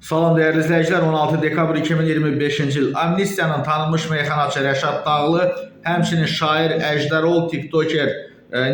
Salam değerli izleyiciler, 16 dekabr 2025-ci il amnistiyanın tanınmış meyxanaçı Rəşad Dağlı, həmçinin şair Əjdərol, tiktoker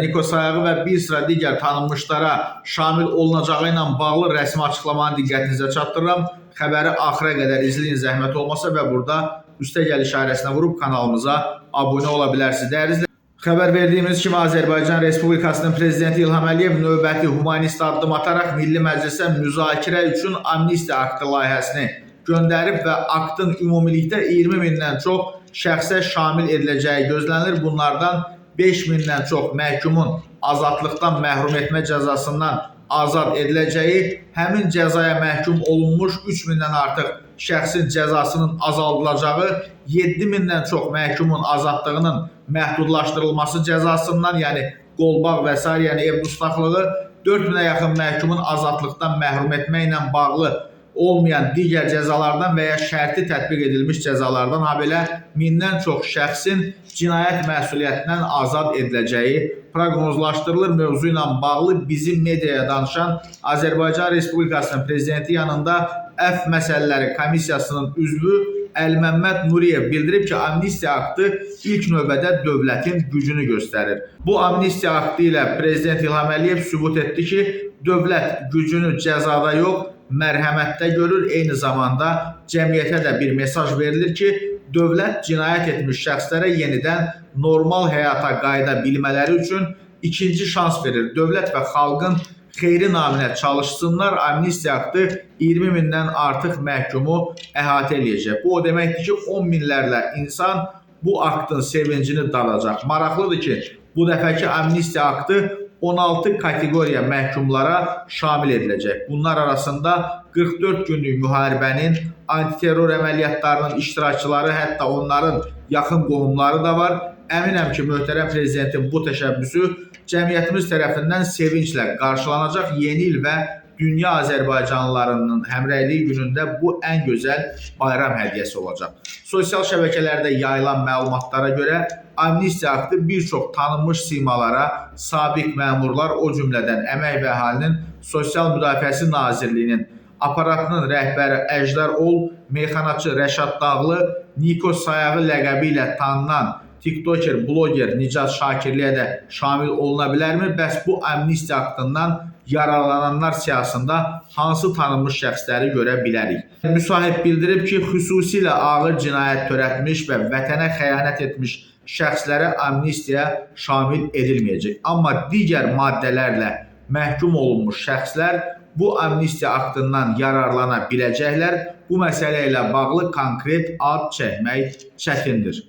Niko Sayağı və bir sıra digər tanınmışlara şamil olunacağı ilə bağlı rəsmi açıqlamanı diqqətinizə çatdırıram. Xəbəri axıra qədər izləyin zəhmət olmasa və burada üstə gəl işarəsinə vurub kanalımıza abunə ola bilərsiniz. Değerli izleyiciler, xəbər verdiyimiz kimi Azərbaycan Respublikasının Prezidenti İlham Əliyev növbəti humanist addım ataraq Milli Məclisə müzakirə üçün amnistiya aktı layihəsini göndərib və aktın ümumilikdə 20 mindən çox şəxsə şamil ediləcəyi gözlənilir. Bunlardan 5 mindən çox məhkumun azadlıqdan məhrum etmə cəzasından azad ediləcəyi, həmin cəzaya məhkum olunmuş 3 mindən artıq şəxsin cəzasının azaldılacağı, 7 mindən çox məhkumun azadlığının məhdudlaşdırılması cəzasından, yəni qolbaq və s. yəni ev dustaqlığı, 4 minə yaxın məhkumun azadlıqdan məhrum etməklə bağlı olmayan digər cəzalardan və ya şərti tətbiq edilmiş cəzalardan, habelə mindən çox şəxsin cinayət məsuliyyətindən azad ediləcəyi proqnozlaşdırılır. Mövzu ilə bağlı bizim mediaya danışan Azərbaycan Respublikasının Prezidenti yanında Əfv Məsələləri Komissiyasının üzvü Əlməmməd Nuriyev bildirib ki, amnistiya aktı ilk növbədə dövlətin gücünü göstərir. Bu amnistiya aktı ilə Prezident İlham Əliyev sübut etdi ki, dövlət gücünü cəzada yox, mərhəmətdə görür. Eyni zamanda cəmiyyətə də bir mesaj verilir ki, dövlət cinayət etmiş şəxslərə yenidən normal həyata qayıda bilmələri üçün ikinci şans verir. Dövlət və xalqın xeyri naminə çalışsınlar. Amnistiya aktı 20 mindən artıq məhkumu əhatə eləyəcək. Bu o deməkdir ki, 10 minlərlə insan bu aktın sevincini dadacaq. Maraqlıdır ki, bu dəfəki amnistiya aktı 16 kateqoriya məhkumlara şamil ediləcək. Bunlar arasında 44 günlük müharibənin, antiterror əməliyyatlarının iştirakçıları, hətta onların yaxın qohumları da var. Əminəm ki, möhtərəm prezidentin bu təşəbbüsü cəmiyyətimiz tərəfindən sevinclə qarşılanacaq. Yeni il və dünya Azərbaycanlılarının həmrəyliyi günündə bu ən gözəl bayram hədiyyəsi olacaq. Sosial şəbəkələrdə yayılan məlumatlara görə amnistiya aktı bir çox tanınmış simalara, sabiq məmurlar, o cümlədən Əmək və Əhalinin Sosial Müdafiəsi Nazirliyinin aparatının rəhbəri Əjdərol, meyxanaçı Rəşad Dağlı, Niko Sayağı ləqəbi ilə tanınan tiktoker, bloger Nicat Şakirliyə də şamil oluna bilərmi? Bəs bu amnistiya aktından yararlananlar siyasında hansı tanınmış şəxsləri görə bilərik? Müsahib bildirib ki, xüsusilə ağır cinayət törətmiş və vətənə xəyanət etmiş şəxslərə amnistiya şamil edilməyəcək. Amma digər maddələrlə məhkum olunmuş şəxslər bu amnistiya aktından yararlana biləcəklər. Bu məsələ ilə bağlı konkret ad çəkmək çətindir.